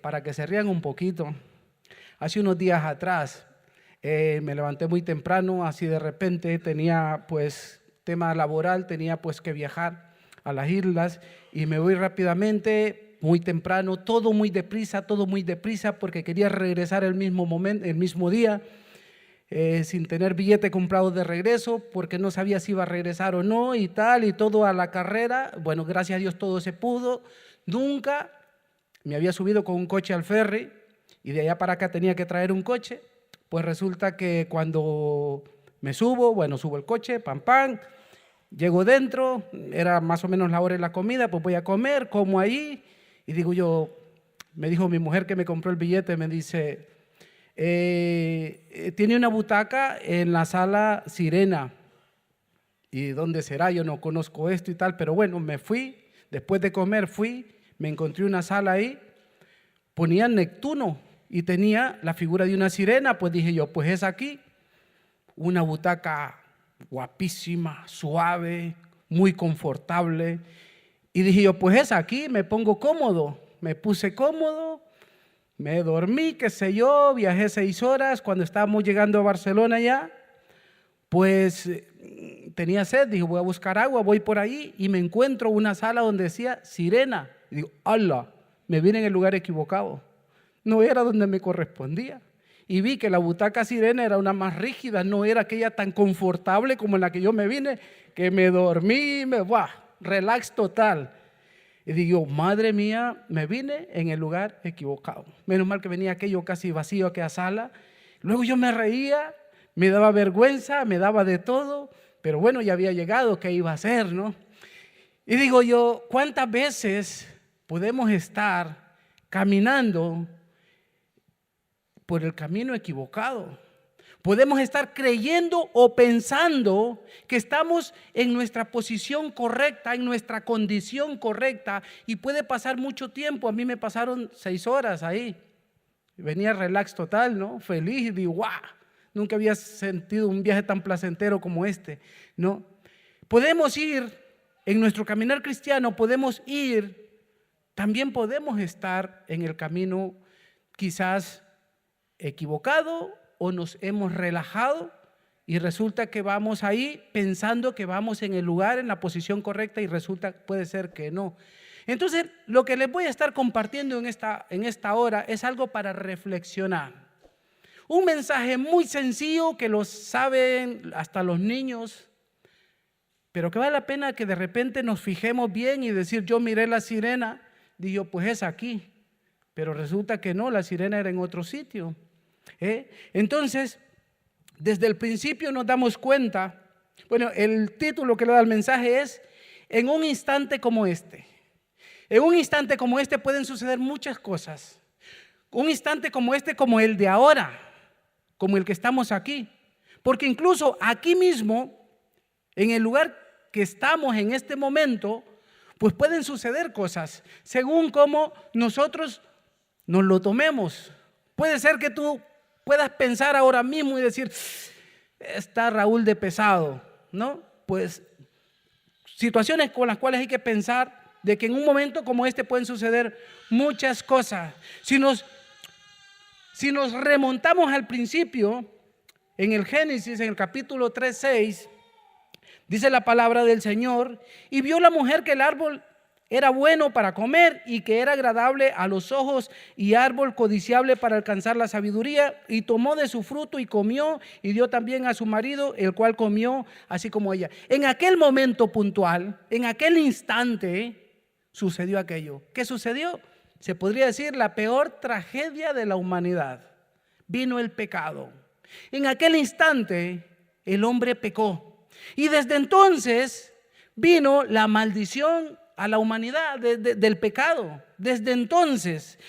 Para que se rían un poquito, hace unos días atrás me levanté muy temprano, así de repente tenía pues tema laboral, tenía pues que viajar a las islas y me voy rápidamente, muy temprano, todo muy deprisa porque quería regresar el mismo momento, el mismo día, sin tener billete comprado de regreso, porque no sabía si iba a regresar o no y tal, y todo a la carrera. Bueno, gracias a Dios todo se pudo. Nunca me había subido con un coche al ferry y de allá para acá tenía que traer un coche. Pues resulta que cuando me subo, bueno, subo el coche, pam, pam, llego dentro, era más o menos la hora de la comida, pues voy a comer, como ahí, y digo yo, me dijo mi mujer que me compró el billete, me dice, tiene una butaca en la sala Sirena. ¿Y dónde será? Yo no conozco esto y tal, pero bueno, me fui, después de comer fui, me encontré una sala ahí, ponían Neptuno y tenía la figura de una sirena, pues dije yo, pues es aquí, una butaca guapísima, suave, muy confortable, y dije yo, pues es aquí, me pongo cómodo, me puse cómodo, me dormí, qué sé yo, viajé 6 horas, cuando estábamos llegando a Barcelona ya, pues tenía sed, dije voy a buscar agua, voy por ahí y me encuentro una sala donde decía Sirena. Y digo, ¡hala! Me vine en el lugar equivocado. No era donde me correspondía. Y vi que la butaca Sirena era una más rígida, no era aquella tan confortable como en la que yo me vine, que me dormí, relax total. Y digo, madre mía, me vine en el lugar equivocado. Menos mal que venía aquello casi vacío, aquella sala. Luego yo me reía, me daba vergüenza, me daba de todo, pero bueno, ya había llegado, ¿qué iba a hacer, no? Y digo yo, ¿cuántas veces podemos estar caminando por el camino equivocado? Podemos estar creyendo o pensando que estamos en nuestra posición correcta, en nuestra condición correcta, y puede pasar mucho tiempo. A mí me pasaron 6 horas ahí. Venía relax total, ¿no? Feliz, y digo, ¡guau! Nunca había sentido un viaje tan placentero como este, ¿no? Podemos ir, en nuestro caminar cristiano, también podemos estar en el camino quizás equivocado o nos hemos relajado y resulta que vamos ahí pensando que vamos en el lugar, en la posición correcta y puede ser que no. Entonces, lo que les voy a estar compartiendo en esta hora es algo para reflexionar. Un mensaje muy sencillo que lo saben hasta los niños, pero que vale la pena que de repente nos fijemos bien y decir, yo miré la sirena, digo, pues es aquí, pero resulta que no, la sirena era en otro sitio. Entonces, desde el principio nos damos cuenta, bueno, el título que le da el mensaje es, en un instante como este. En un instante como este pueden suceder muchas cosas. Un instante como este, como el de ahora, como el que estamos aquí. Porque incluso aquí mismo, en el lugar que estamos en este momento, pues pueden suceder cosas según cómo nosotros nos lo tomemos. Puede ser que tú puedas pensar ahora mismo y decir, está Raúl de pesado, ¿no? Pues situaciones con las cuales hay que pensar de que en un momento como este pueden suceder muchas cosas. Si nos remontamos al principio, en el Génesis, en el capítulo 3:6, dice la palabra del Señor, y vio la mujer que el árbol era bueno para comer y que era agradable a los ojos y árbol codiciable para alcanzar la sabiduría, y tomó de su fruto y comió y dio también a su marido, el cual comió así como ella. En aquel momento puntual, en aquel instante, sucedió aquello. ¿Qué sucedió? Se podría decir la peor tragedia de la humanidad. Vino el pecado. En aquel instante el hombre pecó y desde entonces vino la maldición a la humanidad del pecado. Desde entonces,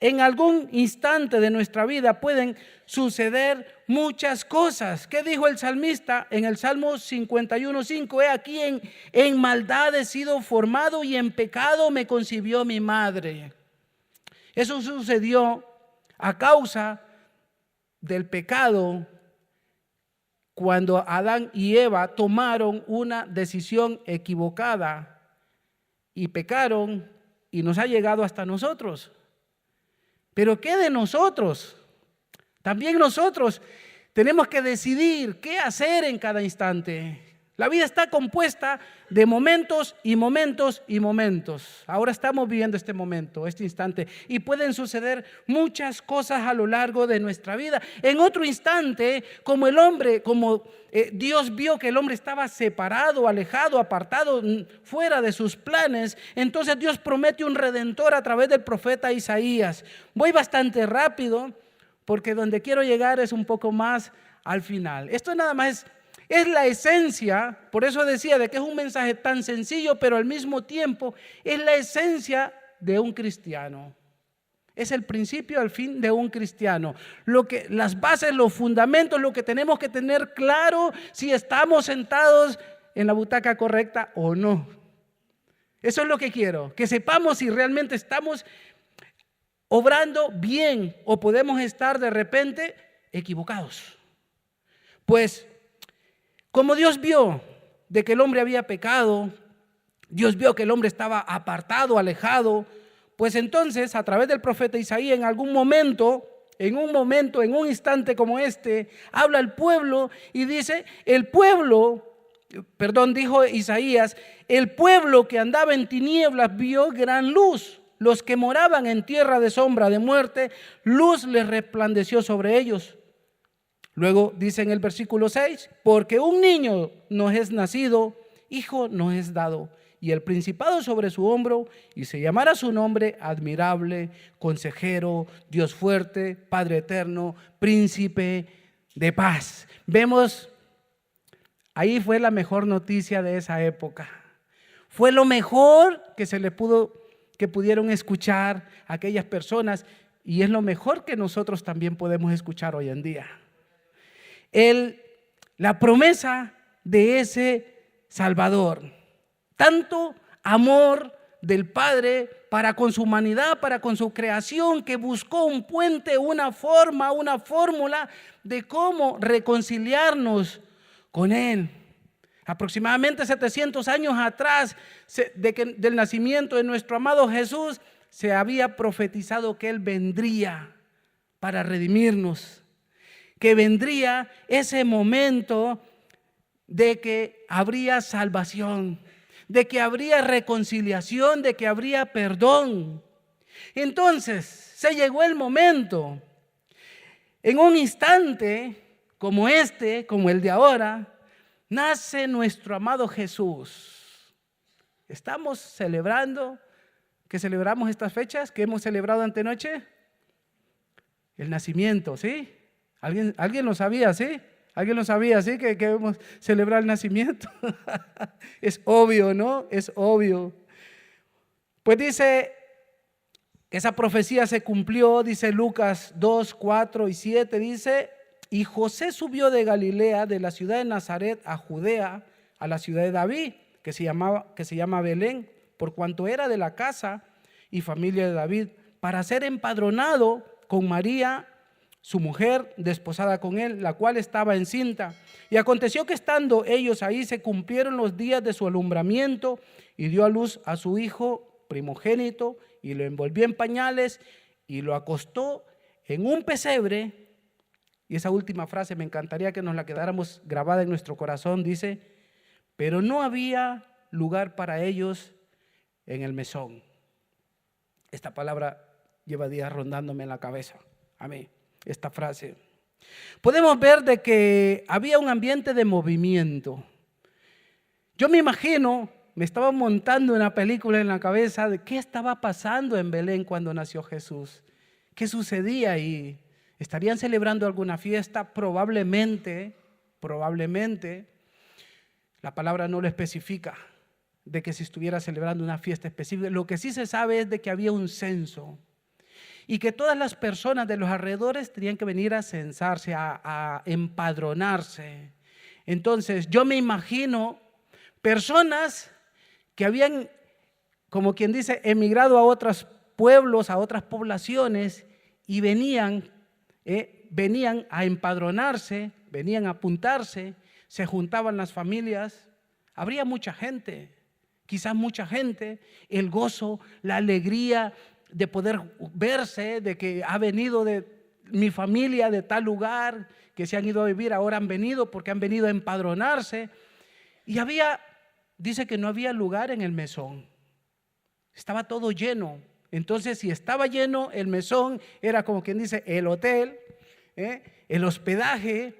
en algún instante de nuestra vida pueden suceder muchas cosas. ¿Qué dijo el salmista en el Salmo 51:5? He aquí en maldad he sido formado y en pecado me concibió mi madre. Eso sucedió a causa del pecado cuando Adán y Eva tomaron una decisión equivocada y pecaron y nos ha llegado hasta nosotros. Pero ¿qué de nosotros? También nosotros tenemos que decidir qué hacer en cada instante. La vida está compuesta de momentos y momentos y momentos. Ahora estamos viviendo este momento, este instante, y pueden suceder muchas cosas a lo largo de nuestra vida. En otro instante, como Dios vio que el hombre estaba separado, alejado, apartado, fuera de sus planes, entonces Dios promete un redentor a través del profeta Isaías. Voy bastante rápido porque donde quiero llegar es un poco más al final. Esto nada más es la esencia, por eso decía de que es un mensaje tan sencillo, pero al mismo tiempo es la esencia de un cristiano. Es el principio al fin de un cristiano. Las bases, los fundamentos, lo que tenemos que tener claro si estamos sentados en la butaca correcta o no. Eso es lo que quiero, que sepamos si realmente estamos obrando bien o podemos estar de repente equivocados. Pues como Dios vio de que el hombre había pecado, Dios vio que el hombre estaba apartado, alejado, pues entonces a través del profeta Isaías en un instante como este, habla al pueblo y dice, dijo Isaías, el pueblo que andaba en tinieblas vio gran luz, los que moraban en tierra de sombra de muerte, luz les resplandeció sobre ellos. Luego dice en el versículo 6, porque un niño nos es nacido, hijo nos es dado, y el principado sobre su hombro, y se llamará su nombre admirable, consejero, Dios fuerte, Padre eterno, príncipe de paz. Vemos, ahí fue la mejor noticia de esa época. Fue lo mejor que pudieron escuchar aquellas personas, y es lo mejor que nosotros también podemos escuchar hoy en día. La promesa de ese Salvador, tanto amor del Padre para con su humanidad, para con su creación, que buscó un puente, una forma, una fórmula de cómo reconciliarnos con Él. Aproximadamente 700 años atrás del nacimiento de nuestro amado Jesús, se había profetizado que Él vendría para redimirnos, que vendría ese momento de que habría salvación, de que habría reconciliación, de que habría perdón. Entonces, se llegó el momento. En un instante como este, como el de ahora, nace nuestro amado Jesús. Estamos celebrando, ¿qué celebramos estas fechas? ¿Qué hemos celebrado antenoche? El nacimiento, ¿sí? ¿Alguien lo sabía, sí? ¿Alguien lo sabía, sí? Que debemos celebrar el nacimiento. Es obvio, ¿no? Es obvio. Pues dice, esa profecía se cumplió, dice Lucas 2, 4 y 7, dice, y José subió de Galilea, de la ciudad de Nazaret a Judea, a la ciudad de David, que se llama Belén, por cuanto era de la casa y familia de David, para ser empadronado con María, su mujer, desposada con él, la cual estaba encinta. Y aconteció que estando ellos ahí se cumplieron los días de su alumbramiento y dio a luz a su hijo primogénito y lo envolvió en pañales y lo acostó en un pesebre. Y esa última frase me encantaría que nos la quedáramos grabada en nuestro corazón. Dice, pero no había lugar para ellos en el mesón. Esta palabra lleva días rondándome en la cabeza. Amén. Esta frase. Podemos ver de que había un ambiente de movimiento. Yo me imagino, me estaba montando una película en la cabeza de qué estaba pasando en Belén cuando nació Jesús. ¿Qué sucedía ahí? ¿Estarían celebrando alguna fiesta? Probablemente. La palabra no lo especifica de que se estuviera celebrando una fiesta específica. Lo que sí se sabe es de que había un censo. Y que todas las personas de los alrededores tenían que venir a censarse, a empadronarse. Entonces, yo me imagino personas que habían, como quien dice, emigrado a otros pueblos, a otras poblaciones, y venían a empadronarse, venían a apuntarse, se juntaban las familias. Habría mucha gente quizás mucha gente, el gozo, la alegría de poder verse, de que ha venido de mi familia de tal lugar, que se han ido a vivir, ahora han venido porque han venido a empadronarse. Y dice que no había lugar en el mesón, estaba todo lleno. Entonces, si estaba lleno el mesón, era como quien dice el hotel, el hospedaje,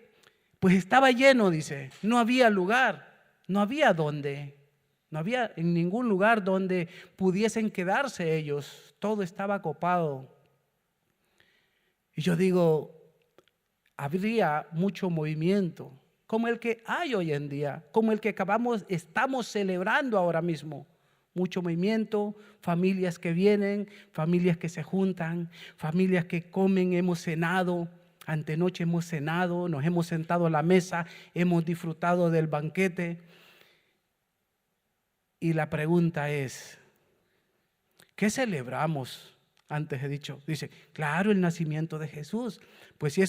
pues estaba lleno, dice, no había lugar, no había dónde. No había en ningún lugar donde pudiesen quedarse ellos. Todo estaba copado. Y yo digo, habría mucho movimiento, como el que hay hoy en día, como el que estamos celebrando ahora mismo. Mucho movimiento, familias que vienen, familias que se juntan, familias que comen, hemos cenado. Antenoche hemos cenado, nos hemos sentado a la mesa, hemos disfrutado del banquete. Y la pregunta es, ¿qué celebramos? Antes he dicho, dice, claro, el nacimiento de Jesús. Pues si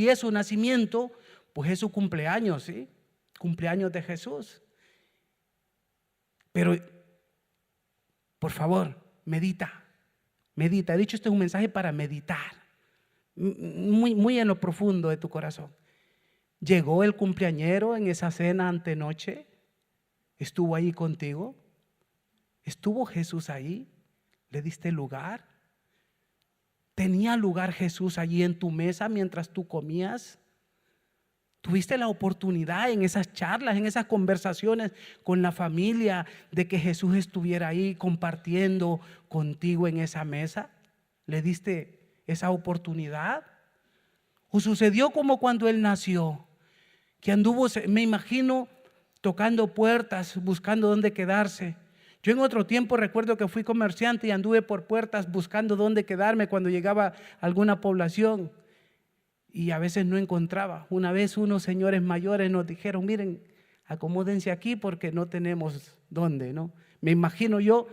es su nacimiento, pues es su cumpleaños, ¿sí? Cumpleaños de Jesús. Pero, por favor, medita. He dicho, este es un mensaje para meditar, muy, muy en lo profundo de tu corazón. ¿Llegó el cumpleañero en esa cena antenoche? ¿Estuvo ahí contigo? ¿Estuvo Jesús ahí? ¿Le diste lugar? ¿Tenía lugar Jesús allí en tu mesa mientras tú comías? ¿Tuviste la oportunidad en esas charlas, en esas conversaciones con la familia de que Jesús estuviera ahí compartiendo contigo en esa mesa? ¿Le diste esa oportunidad? ¿O sucedió como cuando Él nació? Que anduvo, me imagino, tocando puertas, buscando dónde quedarse. Yo en otro tiempo recuerdo que fui comerciante y anduve por puertas buscando dónde quedarme cuando llegaba a alguna población y a veces no encontraba. Una vez unos señores mayores nos dijeron, miren, acomódense aquí porque no tenemos dónde, ¿no? Me imagino yo,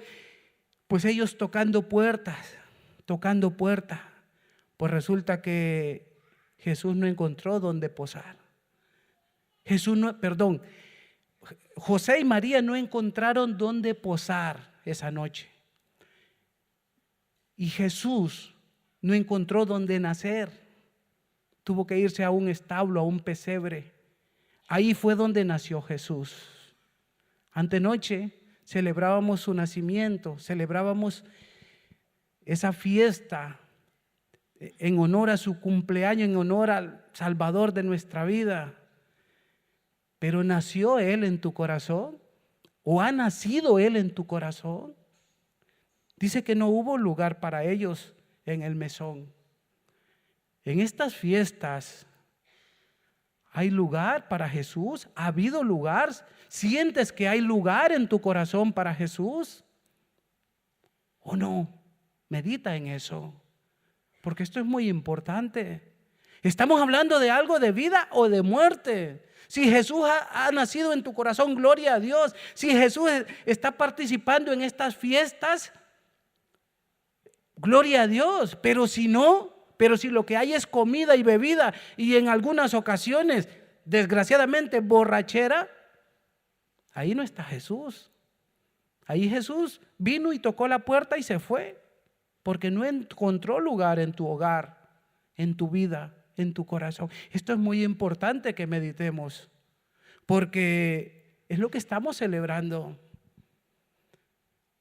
pues ellos tocando puertas. Pues resulta que Jesús no encontró dónde posar. José y María no encontraron dónde posar esa noche. Y Jesús no encontró dónde nacer. Tuvo que irse a un establo, a un pesebre. Ahí fue donde nació Jesús. Antenoche celebrábamos su nacimiento, celebrábamos esa fiesta en honor a su cumpleaños, en honor al Salvador de nuestra vida. Pero ¿nació Él en tu corazón? ¿O ha nacido Él en tu corazón? Dice que no hubo lugar para ellos en el mesón. En estas fiestas, ¿hay lugar para Jesús? ¿Ha habido lugar? ¿Sientes que hay lugar en tu corazón para Jesús? ¿O no? Medita en eso, porque esto es muy importante. Estamos hablando de algo de vida o de muerte. Si Jesús ha nacido en tu corazón, gloria a Dios. Si Jesús está participando en estas fiestas, gloria a Dios. Pero si lo que hay es comida y bebida y en algunas ocasiones, desgraciadamente, borrachera, ahí no está Jesús. Ahí Jesús vino y tocó la puerta y se fue, porque no encontró lugar en tu hogar, en tu vida, en tu corazón. Esto es muy importante que meditemos, porque es lo que estamos celebrando.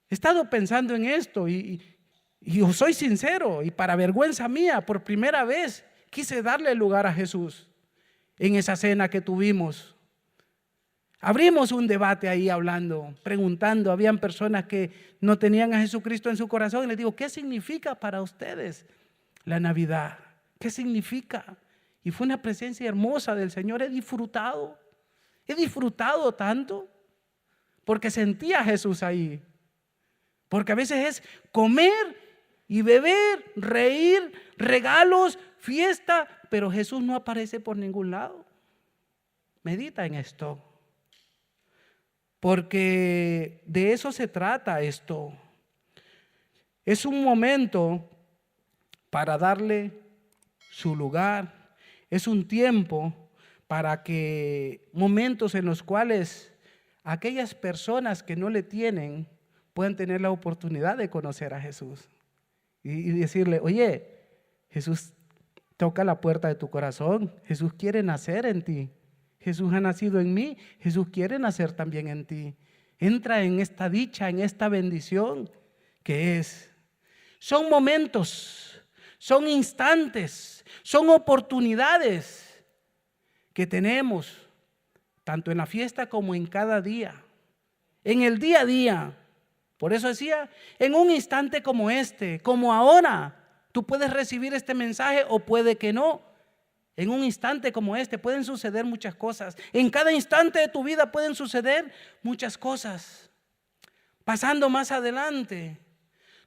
He estado pensando en esto y yo soy sincero, y para vergüenza mía, por primera vez quise darle lugar a Jesús en esa cena que tuvimos. Abrimos un debate ahí hablando, preguntando. Habían personas que no tenían a Jesucristo en su corazón y les digo, ¿qué significa para ustedes la Navidad? ¿Qué significa? Y fue una presencia hermosa del Señor. He disfrutado tanto porque sentía a Jesús ahí. Porque a veces es comer y beber, reír, regalos, fiesta, pero Jesús no aparece por ningún lado. Medita en esto, porque de eso se trata esto. Es un momento para darle su lugar. Es un tiempo para que momentos en los cuales aquellas personas que no le tienen puedan tener la oportunidad de conocer a Jesús y decirle, oye, Jesús toca la puerta de tu corazón, Jesús quiere nacer en ti, Jesús ha nacido en mí, Jesús quiere nacer también en ti. Entra en esta dicha, en esta bendición que es. Son momentos, son instantes, son oportunidades que tenemos, tanto en la fiesta como en cada día, en el día a día. Por eso decía, en un instante como este, como ahora, tú puedes recibir este mensaje o puede que no. En un instante como este pueden suceder muchas cosas. En cada instante de tu vida pueden suceder muchas cosas. Pasando más adelante,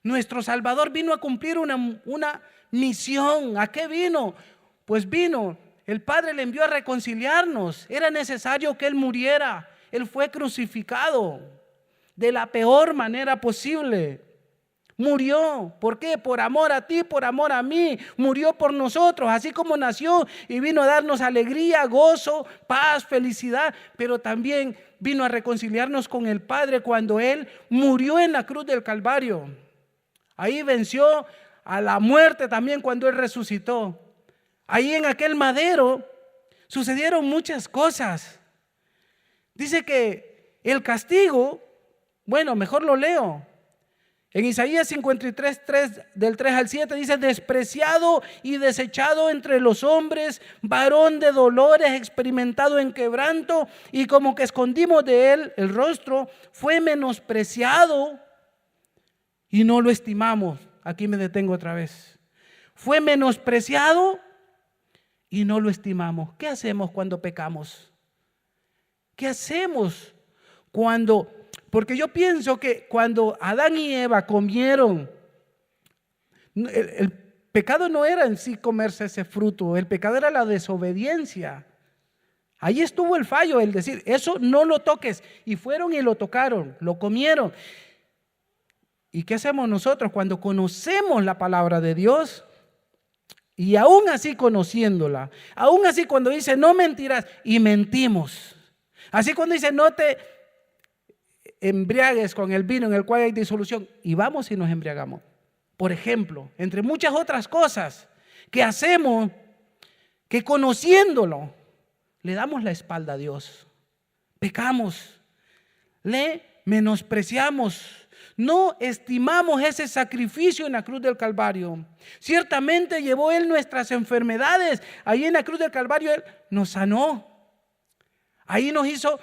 nuestro Salvador vino a cumplir una misión. ¿A qué vino? Pues vino, el Padre le envió a reconciliarnos. Era necesario que Él muriera. Él fue crucificado de la peor manera posible. Murió, ¿por qué? Por amor a ti, por amor a mí. Murió por nosotros, así como nació y vino a darnos alegría, gozo, paz, felicidad, pero también vino a reconciliarnos con el Padre cuando Él murió en la cruz del Calvario. Ahí venció a la muerte también cuando Él resucitó. Ahí en aquel madero sucedieron muchas cosas. Dice que el castigo, bueno, mejor lo leo. En Isaías 53, del 3 al 7 dice, despreciado y desechado entre los hombres, varón de dolores, experimentado en quebranto, y como que escondimos de él el rostro, fue menospreciado y no lo estimamos. Aquí me detengo otra vez. Fue menospreciado y no lo estimamos. ¿Qué hacemos cuando pecamos? ¿Qué hacemos cuando... Porque yo pienso que cuando Adán y Eva comieron, el pecado no era en sí comerse ese fruto, el pecado era la desobediencia. Ahí estuvo el fallo, el decir, eso no lo toques. Y fueron y lo tocaron, lo comieron. ¿Y qué hacemos nosotros cuando conocemos la palabra de Dios? Y aún así conociéndola, aún así cuando dice no mentirás y mentimos. Así cuando dice no te embriagues con el vino en el cual hay disolución y vamos y nos embriagamos. Por ejemplo, entre muchas otras cosas que hacemos, que conociéndolo, le damos la espalda a Dios. Pecamos, le menospreciamos, no estimamos ese sacrificio en la cruz del Calvario. Ciertamente llevó Él nuestras enfermedades. Ahí en la cruz del Calvario Él nos sanó. Ahí nos hizo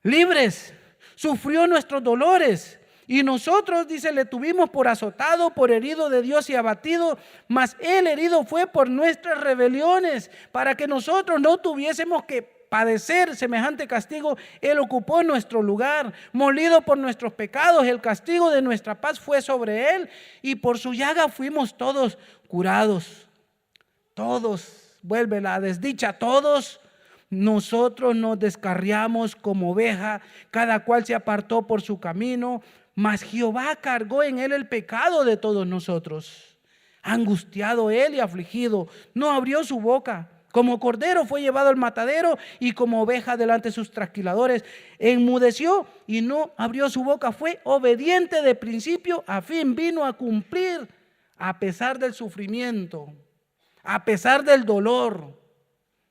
libres. Sufrió nuestros dolores y nosotros, dice, le tuvimos por azotado, por herido de Dios y abatido, mas Él herido fue por nuestras rebeliones, para que nosotros no tuviésemos que padecer semejante castigo. Él ocupó nuestro lugar, molido por nuestros pecados, el castigo de nuestra paz fue sobre Él, y por su llaga fuimos todos curados. Todos, vuelve la desdicha, todos nosotros nos descarriamos como oveja, cada cual se apartó por su camino, mas Jehová cargó en él el pecado de todos nosotros. Angustiado él y afligido, no abrió su boca. Como cordero fue llevado al matadero y como oveja delante de sus trasquiladores. Enmudeció y no abrió su boca. Fue obediente de principio a fin. Vino a cumplir a pesar del sufrimiento, a pesar del dolor,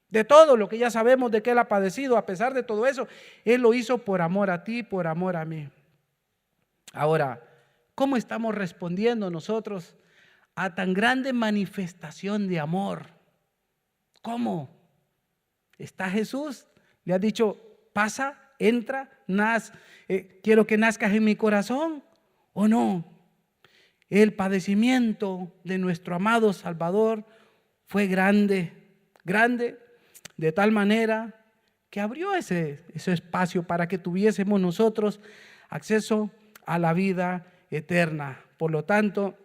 de todo lo que ya sabemos de que Él ha padecido. A pesar de todo eso, Él lo hizo por amor a ti, por amor a mí. Ahora, ¿cómo estamos respondiendo nosotros a tan grande manifestación de amor? ¿Cómo? ¿Está Jesús? Le ha dicho, pasa, entra, quiero que nazcas en mi corazón, ¿o no? El padecimiento de nuestro amado Salvador fue grande, grande, de tal manera que abrió ese espacio para que tuviésemos nosotros acceso a la vida eterna. Por lo tanto,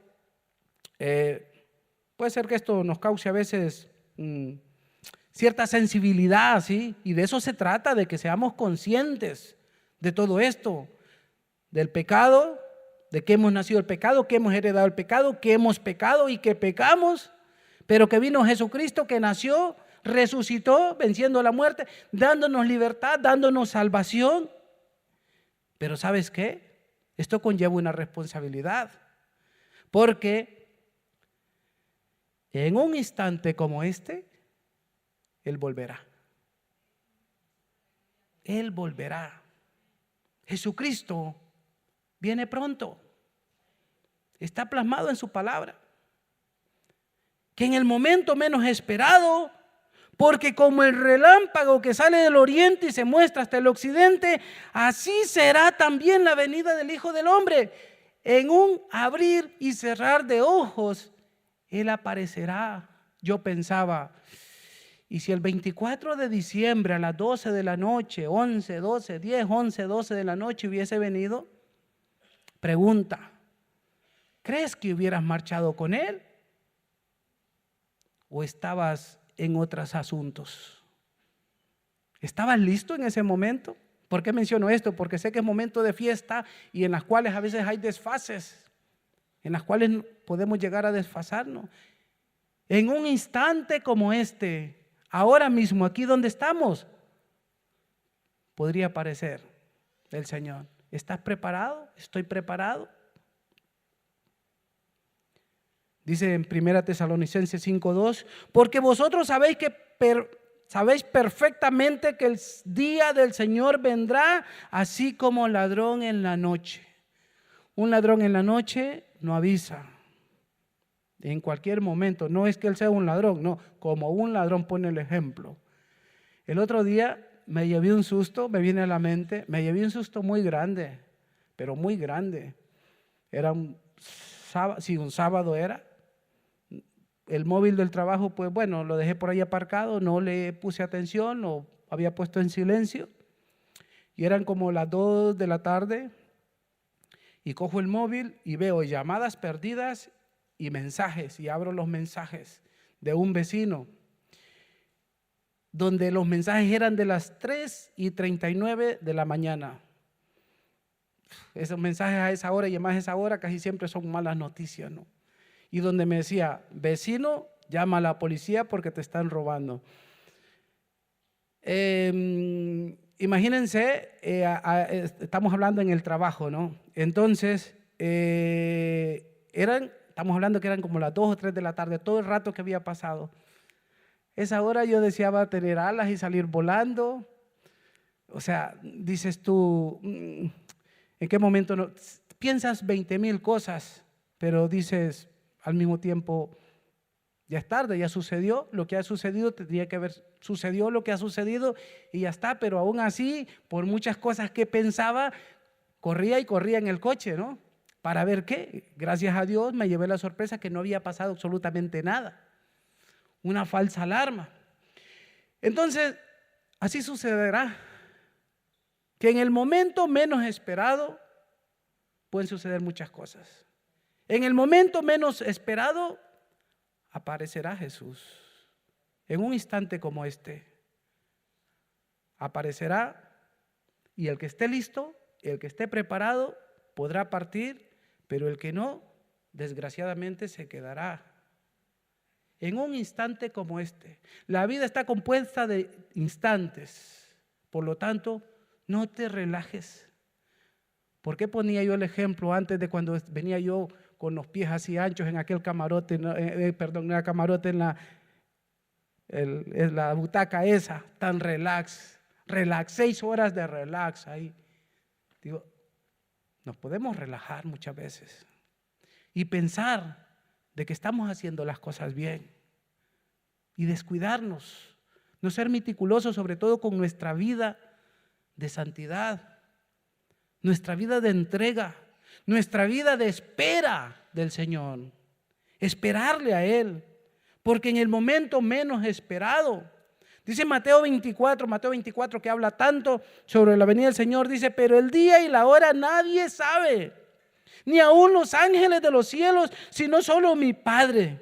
puede ser que esto nos cause a veces cierta sensibilidad, ¿sí? Y de eso se trata, de que seamos conscientes de todo esto, del pecado, de que hemos nacido el pecado, que hemos heredado el pecado, que hemos pecado y que pecamos, pero que vino Jesucristo, que nació, resucitó, venciendo la muerte, dándonos libertad, dándonos salvación. Pero ¿sabes qué? Esto conlleva una responsabilidad, porque en un instante como este, Él volverá. Él volverá. Jesucristo viene pronto. Está plasmado en su palabra. Que en el momento menos esperado, porque como el relámpago que sale del oriente y se muestra hasta el occidente, así será también la venida del Hijo del Hombre. En un abrir y cerrar de ojos, Él aparecerá. Yo pensaba, y si el 24 de diciembre a las 12 de la noche, 11, 12, 10, 11, 12 de la noche hubiese venido, pregunta, ¿crees que hubieras marchado con Él? ¿O estabas en otros asuntos? ¿Estabas listo en ese momento? ¿Por qué menciono esto? Porque sé que es momento de fiesta y en las cuales a veces hay desfases, en las cuales podemos llegar a desfasarnos. En un instante como este, ahora mismo, aquí donde estamos, podría aparecer el Señor. ¿Estás preparado? ¿Estoy preparado? Dice en 1 Tesalonicenses 5:2, porque vosotros sabéis perfectamente que el día del Señor vendrá así como ladrón en la noche. Un ladrón en la noche no avisa. En cualquier momento, no es que él sea un ladrón, no, como un ladrón pone el ejemplo. El otro día me llevé un susto, me viene a la mente, me llevé un susto muy grande, pero muy grande. Era un sábado era. El móvil del trabajo, pues bueno, lo dejé por ahí aparcado, no le puse atención, lo había puesto en silencio. Y eran como las 2 de la tarde y cojo el móvil y veo llamadas perdidas y mensajes, y abro los mensajes de un vecino, donde los mensajes eran de las 3:39 de la mañana. Esos mensajes a esa hora y además a esa hora casi siempre son malas noticias, ¿no? Y donde me decía, vecino, llama a la policía porque te están robando. Imagínense, estamos hablando en el trabajo, ¿no? Entonces, estamos hablando que eran como las 2 o 3 de la tarde, todo el rato que había pasado. Esa hora yo deseaba tener alas y salir volando. O sea, dices tú, ¿en qué momento no? Piensas 20,000 cosas, pero dices al mismo tiempo, ya es tarde, ya sucedió lo que ha sucedido, tendría que haber sucedido lo que ha sucedido y ya está, pero aún así, por muchas cosas que pensaba, corría en el coche, ¿no? Para ver qué. Gracias a Dios me llevé la sorpresa que no había pasado absolutamente nada. Una falsa alarma. Entonces, así sucederá, que en el momento menos esperado pueden suceder muchas cosas. En el momento menos esperado aparecerá Jesús. En un instante como este, aparecerá y el que esté listo, el que esté preparado, podrá partir, pero el que no, desgraciadamente se quedará. En un instante como este, la vida está compuesta de instantes, por lo tanto, no te relajes. ¿Por qué ponía yo el ejemplo antes de cuando venía yo con los pies así anchos en aquel camarote, en la camarote, en la butaca esa, tan relax, 6 horas de relax ahí? Digo, nos podemos relajar muchas veces y pensar de que estamos haciendo las cosas bien y descuidarnos, no ser meticulosos sobre todo con nuestra vida de santidad, nuestra vida de entrega, nuestra vida de espera del Señor, esperarle a Él, porque en el momento menos esperado, dice Mateo 24 que habla tanto sobre la venida del Señor, dice, pero el día y la hora nadie sabe, ni aun los ángeles de los cielos, sino solo mi Padre.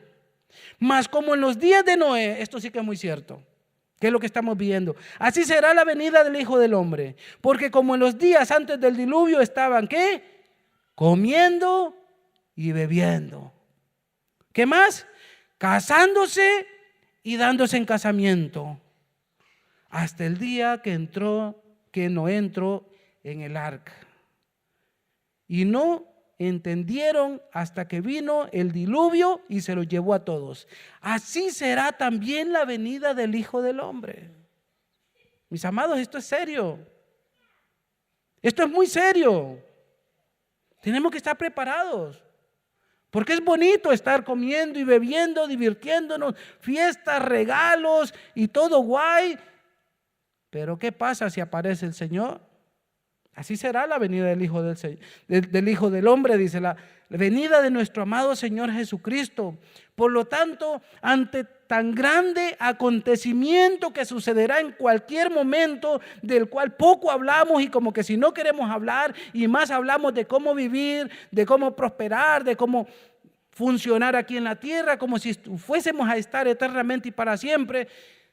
Mas como en los días de Noé, esto sí que es muy cierto, que es lo que estamos viendo, así será la venida del Hijo del Hombre, porque como en los días antes del diluvio estaban, ¿qué? Comiendo y bebiendo. ¿Qué más? Casándose y dándose en casamiento, hasta el día que Noé entró en el arca. y no entendieron hasta que vino el diluvio y se los llevó a todos. Así será también la venida del Hijo del Hombre. Mis amados, esto es serio. Esto es muy serio. Tenemos que estar preparados. Porque es bonito estar comiendo y bebiendo, divirtiéndonos, fiestas, regalos y todo guay. Pero ¿qué pasa si aparece el Señor? Así será la venida del Hijo del Hijo del Hombre, dice la venida de nuestro amado Señor Jesucristo. Por lo tanto, ante tan grande acontecimiento que sucederá en cualquier momento, del cual poco hablamos y como que si no queremos hablar y más hablamos de cómo vivir, de cómo prosperar, de cómo funcionar aquí en la tierra, como si fuésemos a estar eternamente y para siempre,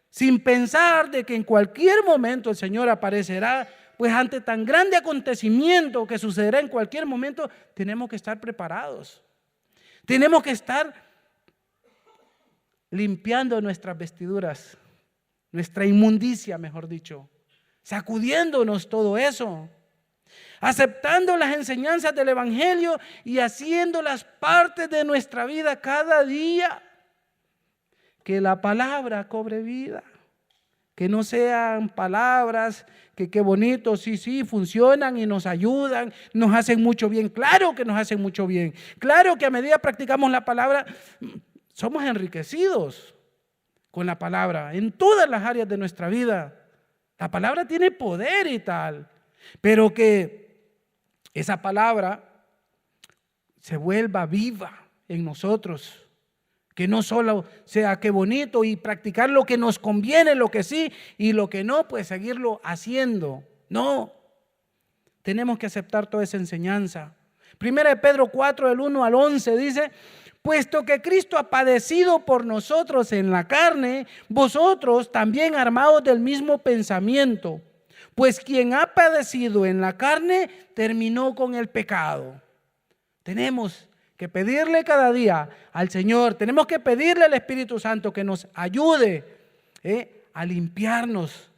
sin pensar de que en cualquier momento el Señor aparecerá. Pues ante tan grande acontecimiento que sucederá en cualquier momento, tenemos que estar preparados. Tenemos que estar limpiando nuestras vestiduras, nuestra inmundicia, mejor dicho, sacudiéndonos todo eso, aceptando las enseñanzas del Evangelio y haciéndolas parte de nuestra vida cada día. Que la palabra cobre vida. Que no sean palabras que qué bonito, sí, funcionan y nos ayudan, nos hacen mucho bien. Claro que nos hacen mucho bien. Claro que a medida que practicamos la palabra, somos enriquecidos con la palabra en todas las áreas de nuestra vida. La palabra tiene poder y tal, pero que esa palabra se vuelva viva en nosotros. Que no solo sea qué bonito y practicar lo que nos conviene, lo que sí, y lo que no, pues seguirlo haciendo. No, tenemos que aceptar toda esa enseñanza. Primera de Pedro 4, del 1 al 11 dice: puesto que Cristo ha padecido por nosotros en la carne, vosotros también armados del mismo pensamiento. Pues quien ha padecido en la carne terminó con el pecado. Tenemos que pedirle cada día al Señor, tenemos que pedirle al Espíritu Santo que nos ayude a limpiarnos.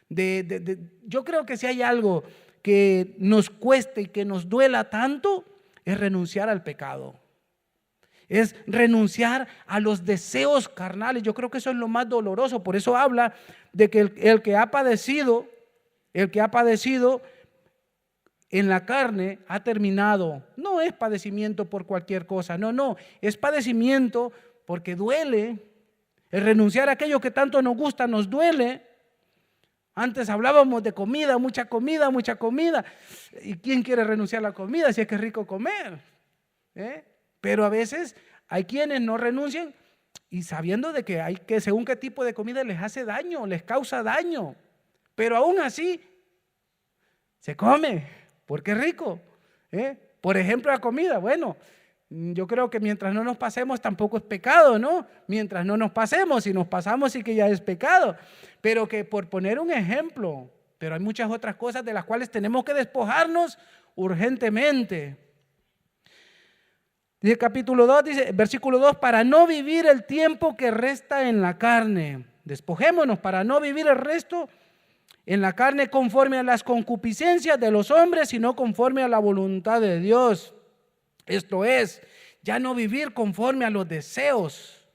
Yo creo que si hay algo que nos cueste y que nos duela tanto, es renunciar al pecado. Es renunciar a los deseos carnales. Yo creo que eso es lo más doloroso. Por eso habla de que el que ha padecido en la carne ha terminado. No es padecimiento por cualquier cosa, no, es padecimiento porque duele. El renunciar a aquello que tanto nos gusta nos duele. Antes hablábamos de comida, mucha comida. ¿Y quién quiere renunciar a la comida si es que es rico comer? Pero a veces hay quienes no renuncian y sabiendo de que hay que según qué tipo de comida les hace daño, les causa daño. Pero aún así se come porque es rico. Por ejemplo, la comida, bueno, yo creo que mientras no nos pasemos tampoco es pecado, ¿no? Mientras no nos pasemos, si nos pasamos sí que ya es pecado. Pero que por poner un ejemplo, pero hay muchas otras cosas de las cuales tenemos que despojarnos urgentemente. Dice capítulo 2, dice, versículo 2, para no vivir el tiempo que resta en la carne. Despojémonos para no vivir el resto en la carne conforme a las concupiscencias de los hombres, sino conforme a la voluntad de Dios. Esto es, ya no vivir conforme a los deseos,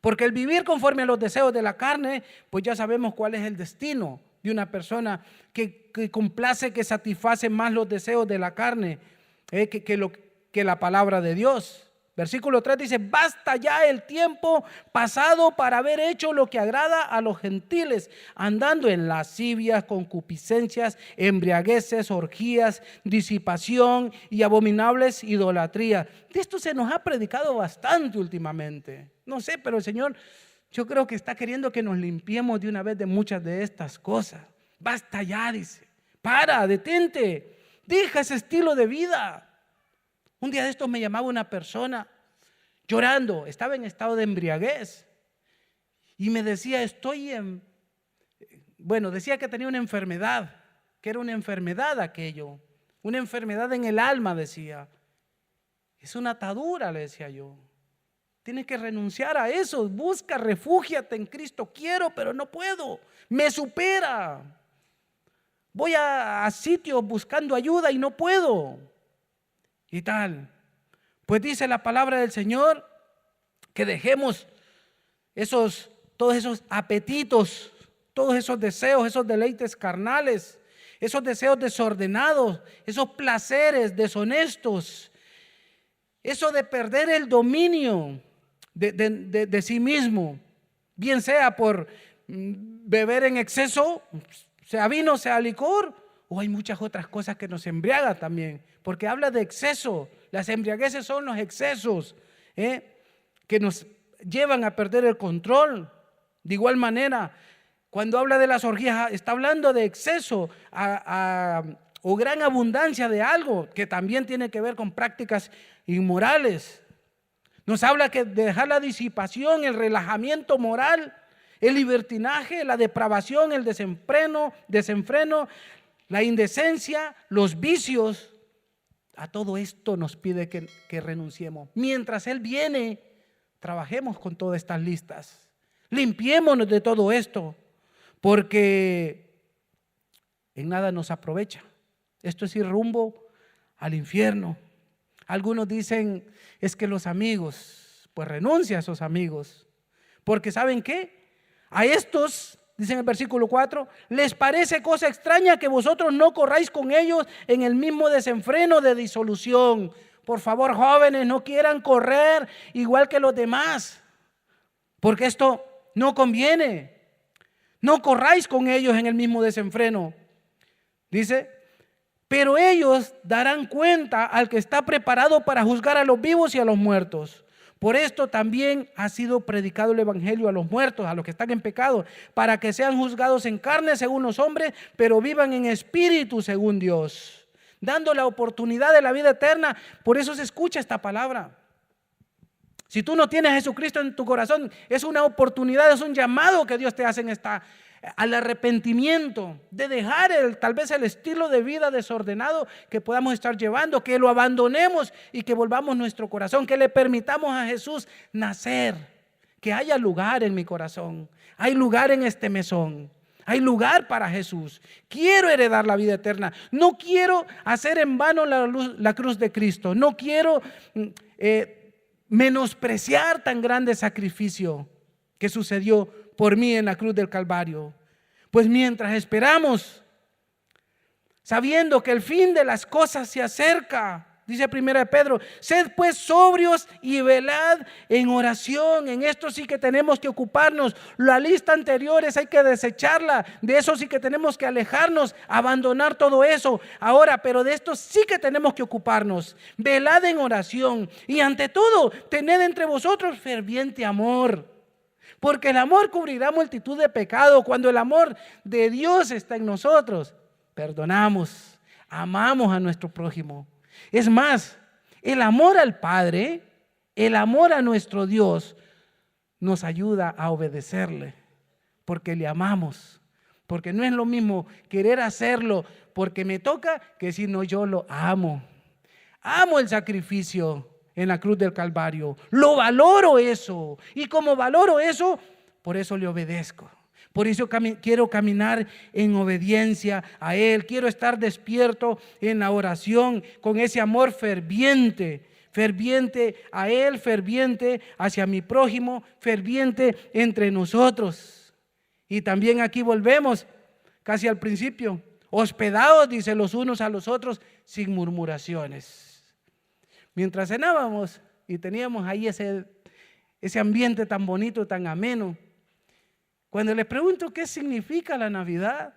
porque el vivir conforme a los deseos de la carne, pues ya sabemos cuál es el destino de una persona que complace, que satisface más los deseos de la carne que la palabra de Dios. Versículo 3 dice, basta ya el tiempo pasado para haber hecho lo que agrada a los gentiles, andando en lascivias, concupiscencias, embriagueces, orgías, disipación y abominables idolatrías. De esto se nos ha predicado bastante últimamente. No sé, pero el Señor, yo creo que está queriendo que nos limpiemos de una vez de muchas de estas cosas. Basta ya, dice. Para, detente. Deja ese estilo de vida. Un día de estos me llamaba una persona llorando, estaba en estado de embriaguez y me decía, decía que tenía una enfermedad, que era una enfermedad aquello, una enfermedad en el alma, decía. Es una atadura, le decía yo. Tienes que renunciar a eso, busca, refúgiate en Cristo. Quiero, pero no puedo, me supera. Voy a sitios buscando ayuda y no puedo. y tal. Pues dice la palabra del Señor que dejemos todos esos apetitos, todos esos deseos, esos deleites carnales, esos deseos desordenados, esos placeres deshonestos, eso de perder el dominio de sí mismo, bien sea por beber en exceso, sea vino, sea licor, o hay muchas otras cosas que nos embriagan también, porque habla de exceso. Las embriagueces son los excesos que nos llevan a perder el control. De igual manera, cuando habla de las orgías, está hablando de exceso o gran abundancia de algo que también tiene que ver con prácticas inmorales. Nos habla que de dejar la disipación, el relajamiento moral, el libertinaje, la depravación, el desenfreno, la indecencia, los vicios. A todo esto nos pide que renunciemos. Mientras Él viene, trabajemos con todas estas listas. Limpiémonos de todo esto, porque en nada nos aprovecha. Esto es ir rumbo al infierno. Algunos dicen, es que los amigos, pues renuncia a esos amigos, porque ¿saben qué? A estos, dice en el versículo 4, les parece cosa extraña que vosotros no corráis con ellos en el mismo desenfreno de disolución. Por favor, jóvenes, no quieran correr igual que los demás, porque esto no conviene. No corráis con ellos en el mismo desenfreno. Dice, pero ellos darán cuenta al que está preparado para juzgar a los vivos y a los muertos. Por esto también ha sido predicado el evangelio a los muertos, a los que están en pecado, para que sean juzgados en carne según los hombres, pero vivan en espíritu según Dios, dando la oportunidad de la vida eterna. Por eso se escucha esta palabra. Si tú no tienes a Jesucristo en tu corazón, es una oportunidad, es un llamado que Dios te hace al arrepentimiento, de dejar tal vez el estilo de vida desordenado que podamos estar llevando, que lo abandonemos y que volvamos nuestro corazón, que le permitamos a Jesús nacer, que haya lugar en mi corazón, hay lugar en este mesón. Hay lugar para Jesús. Quiero heredar la vida eterna. No quiero hacer en vano la cruz de Cristo. No quiero menospreciar tan grande sacrificio que sucedió por mí en la cruz del Calvario. Pues mientras esperamos, sabiendo que el fin de las cosas se acerca, dice 1 Pedro, sed pues sobrios y velad en oración. En esto sí que tenemos que ocuparnos. La lista anterior hay que desecharla. De eso sí que tenemos que alejarnos, abandonar todo eso. Ahora, pero de esto sí que tenemos que ocuparnos. Velad en oración y ante todo, tened entre vosotros ferviente amor, porque el amor cubrirá multitud de pecados. Cuando el amor de Dios está en nosotros, perdonamos, amamos a nuestro prójimo. Es más, el amor al Padre, el amor a nuestro Dios nos ayuda a obedecerle, porque le amamos. Porque no es lo mismo querer hacerlo porque me toca que si no, yo lo amo. Amo el sacrificio en la cruz del Calvario. Lo valoro eso. Y como valoro eso, por eso le obedezco. Por eso quiero caminar en obediencia a Él. Quiero estar despierto en la oración con ese amor ferviente. Ferviente a Él, ferviente hacia mi prójimo, ferviente entre nosotros. Y también aquí volvemos casi al principio. Hospedados, dice, los unos a los otros sin murmuraciones. Mientras cenábamos y teníamos ahí ese ambiente tan bonito, tan ameno, cuando les pregunto qué significa la Navidad,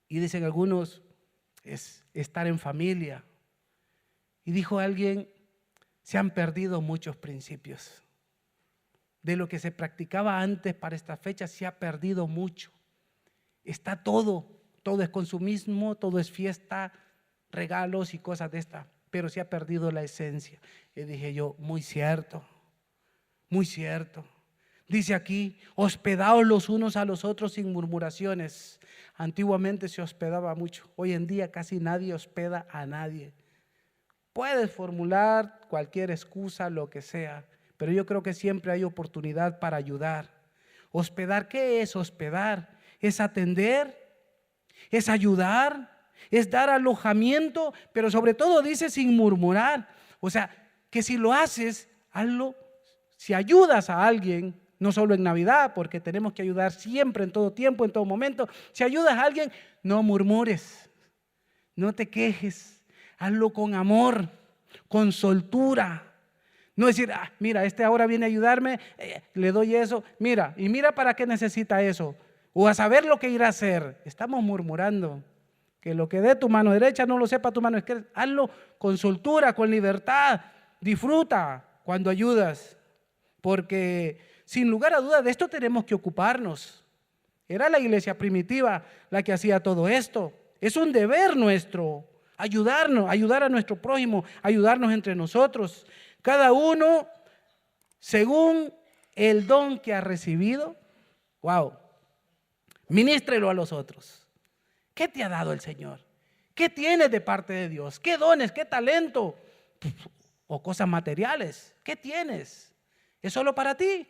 y dicen algunos, es estar en familia. Y dijo alguien, se han perdido muchos principios. De lo que se practicaba antes para esta fecha se ha perdido mucho. Está todo es consumismo, todo es fiesta, regalos y cosas de estas, pero se ha perdido la esencia. Y dije yo, muy cierto, muy cierto. Dice aquí, hospedaos los unos a los otros sin murmuraciones. Antiguamente se hospedaba mucho. Hoy en día casi nadie hospeda a nadie. Puedes formular cualquier excusa, lo que sea, pero yo creo que siempre hay oportunidad para ayudar. Hospedar, ¿qué es hospedar? Es atender, es ayudar, es dar alojamiento, pero sobre todo dice sin murmurar. O sea, que si lo haces, hazlo. Si ayudas a alguien, no solo en Navidad, porque tenemos que ayudar siempre, en todo tiempo, en todo momento. Si ayudas a alguien, no murmures, no te quejes, hazlo con amor, con soltura. No decir, mira, este ahora viene a ayudarme, le doy eso, mira, y mira para qué necesita eso, o a saber lo que irá a hacer. Estamos murmurando. Que lo que dé tu mano derecha no lo sepa tu mano izquierda. Hazlo con soltura, con libertad. Disfruta cuando ayudas, porque sin lugar a dudas de esto tenemos que ocuparnos. Era la iglesia primitiva la que hacía todo esto. Es un deber nuestro ayudarnos, ayudar a nuestro prójimo, ayudarnos entre nosotros. Cada uno según el don que ha recibido. Wow. Ministrelo a los otros. ¿Qué te ha dado el Señor? ¿Qué tienes de parte de Dios? ¿Qué dones? ¿Qué talento? O cosas materiales. ¿Qué tienes? ¿Es solo para ti?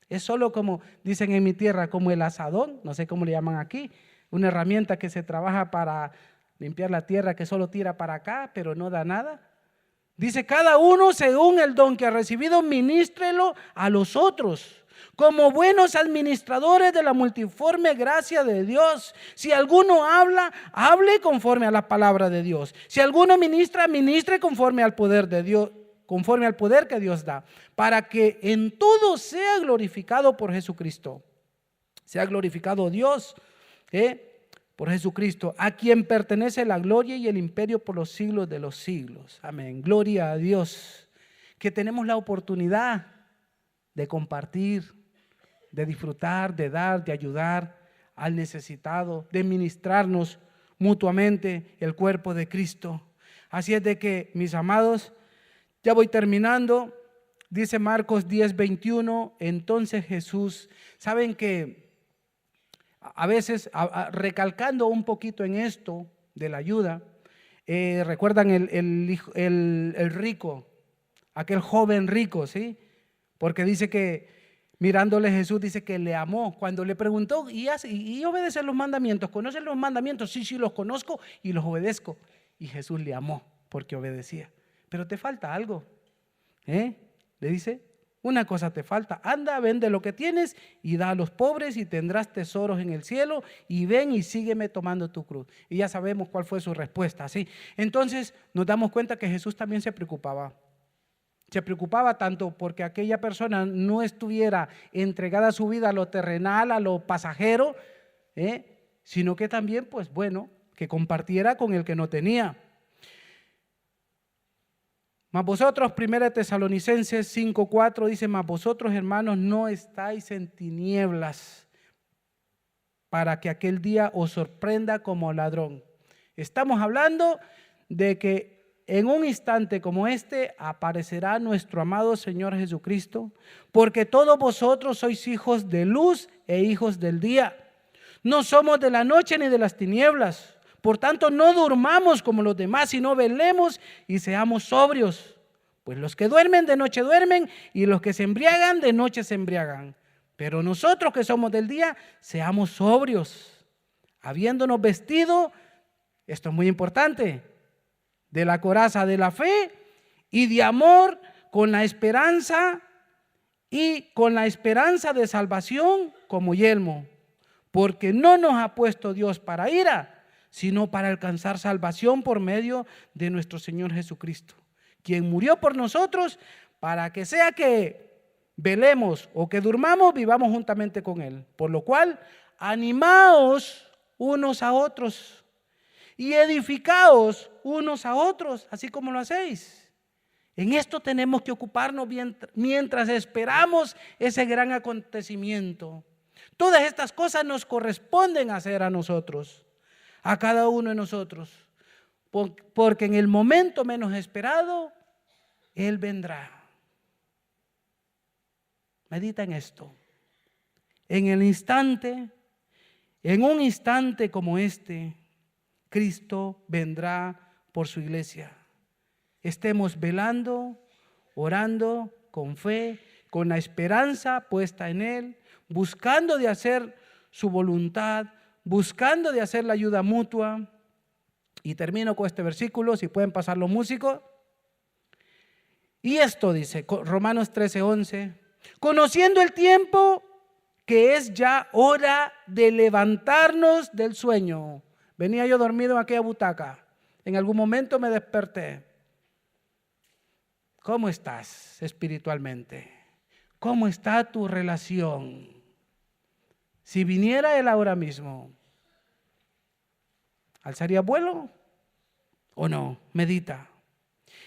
Es solo, como dicen en mi tierra, como el azadón, no sé cómo le llaman aquí, una herramienta que se trabaja para limpiar la tierra, que solo tira para acá, pero no da nada. Dice, cada uno según el don que ha recibido, ministrelo a los otros, como buenos administradores de la multiforme gracia de Dios. Si alguno habla, hable conforme a la palabra de Dios. Si alguno ministra, ministre conforme al poder de Dios, conforme al poder que Dios da, para que en todo sea glorificado por Jesucristo. Sea glorificado Dios, por Jesucristo, a quien pertenece la gloria y el imperio por los siglos de los siglos. Amén. Gloria a Dios. Que tenemos la oportunidad de compartir, de disfrutar, de dar, de ayudar al necesitado, de ministrarnos mutuamente el cuerpo de Cristo. Así es de que, mis amados, ya voy terminando. Dice Marcos 10:21, entonces Jesús, saben que a veces, recalcando un poquito en esto de la ayuda, recuerdan el rico, aquel joven rico, ¿sí? Porque dice que mirándole Jesús, dice que le amó. Cuando le preguntó, ¿y obedecen los mandamientos? ¿Conocen los mandamientos? Sí, los conozco y los obedezco. Y Jesús le amó porque obedecía. Pero te falta algo. Le dice, una cosa te falta, anda, vende lo que tienes y da a los pobres y tendrás tesoros en el cielo, y ven y sígueme tomando tu cruz. Y ya sabemos cuál fue su respuesta, ¿sí? Entonces nos damos cuenta que Jesús también se preocupaba. Se preocupaba tanto porque aquella persona no estuviera entregada su vida a lo terrenal, a lo pasajero, sino que también, pues bueno, que compartiera con el que no tenía. Mas vosotros, 1 Tesalonicenses 5:4 dice, mas vosotros, hermanos, no estáis en tinieblas para que aquel día os sorprenda como ladrón. Estamos hablando de que en un instante como este aparecerá nuestro amado Señor Jesucristo, porque todos vosotros sois hijos de luz e hijos del día. No somos de la noche ni de las tinieblas. Por tanto, no durmamos como los demás, sino velemos y seamos sobrios. Pues los que duermen de noche duermen, y los que se embriagan de noche se embriagan. Pero nosotros que somos del día, seamos sobrios, habiéndonos vestido, esto es muy importante, de la coraza de la fe y de amor, con la esperanza de salvación como yelmo. Porque no nos ha puesto Dios para ira, sino para alcanzar salvación por medio de nuestro Señor Jesucristo, quien murió por nosotros, para que sea que velemos o que durmamos, vivamos juntamente con Él. Por lo cual, animaos unos a otros y edificaos unos a otros, así como lo hacéis. En esto tenemos que ocuparnos mientras esperamos ese gran acontecimiento. Todas estas cosas nos corresponden hacer a nosotros, a cada uno de nosotros, porque en el momento menos esperado, Él vendrá. Medita en esto. En un instante como este, Cristo vendrá por su iglesia. Estemos velando, orando con fe, con la esperanza puesta en Él, buscando de hacer su voluntad, buscando de hacer la ayuda mutua, Y termino con este versículo, si pueden pasar los músicos. Y esto dice, Romanos 13:11, conociendo el tiempo que es ya hora de levantarnos del sueño. Venía yo dormido en aquella butaca. En algún momento me desperté. ¿Cómo estás espiritualmente? ¿Cómo está tu relación? Si viniera Él ahora mismo, ¿alzaría vuelo o no? Medita.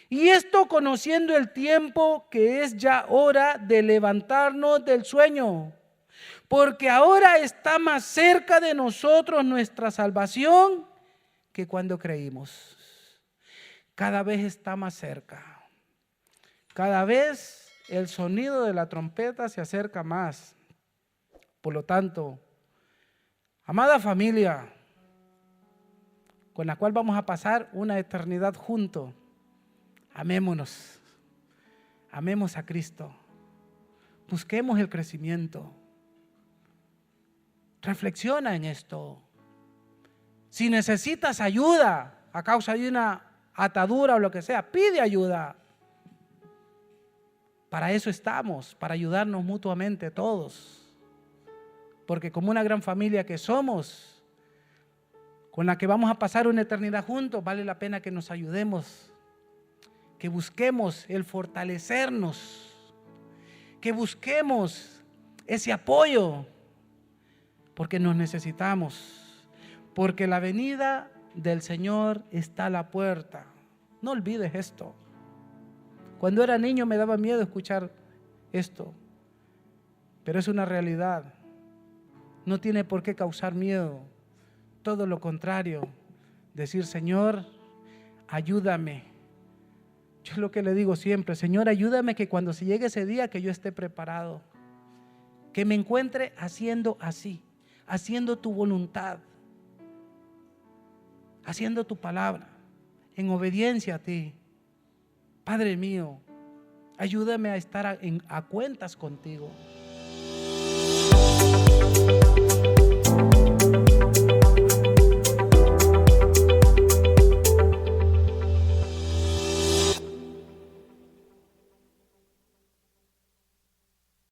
Y esto conociendo el tiempo que es ya hora de levantarnos del sueño, porque ahora está más cerca de nosotros nuestra salvación que cuando creímos. Cada vez está más cerca. Cada vez el sonido de la trompeta se acerca más. Por lo tanto, amada familia, con la cual vamos a pasar una eternidad juntos, amémonos, amemos a Cristo, busquemos el crecimiento. Reflexiona en esto. Si necesitas ayuda a causa de una atadura o lo que sea, pide ayuda. Para eso estamos, para ayudarnos mutuamente todos. Porque como una gran familia que somos, con la que vamos a pasar una eternidad juntos, vale la pena que nos ayudemos, que busquemos el fortalecernos, que busquemos ese apoyo, porque nos necesitamos, porque la venida del Señor está a la puerta. No olvides esto. Cuando era niño me daba miedo escuchar esto, pero es una realidad. No tiene por qué causar miedo. Todo lo contrario, decir, Señor, ayúdame. Yo es lo que le digo siempre, Señor, ayúdame que cuando se llegue ese día que yo esté preparado, que me encuentre haciendo así, haciendo tu voluntad, haciendo tu palabra, en obediencia a ti. Padre mío, ayúdame a estar a cuentas contigo.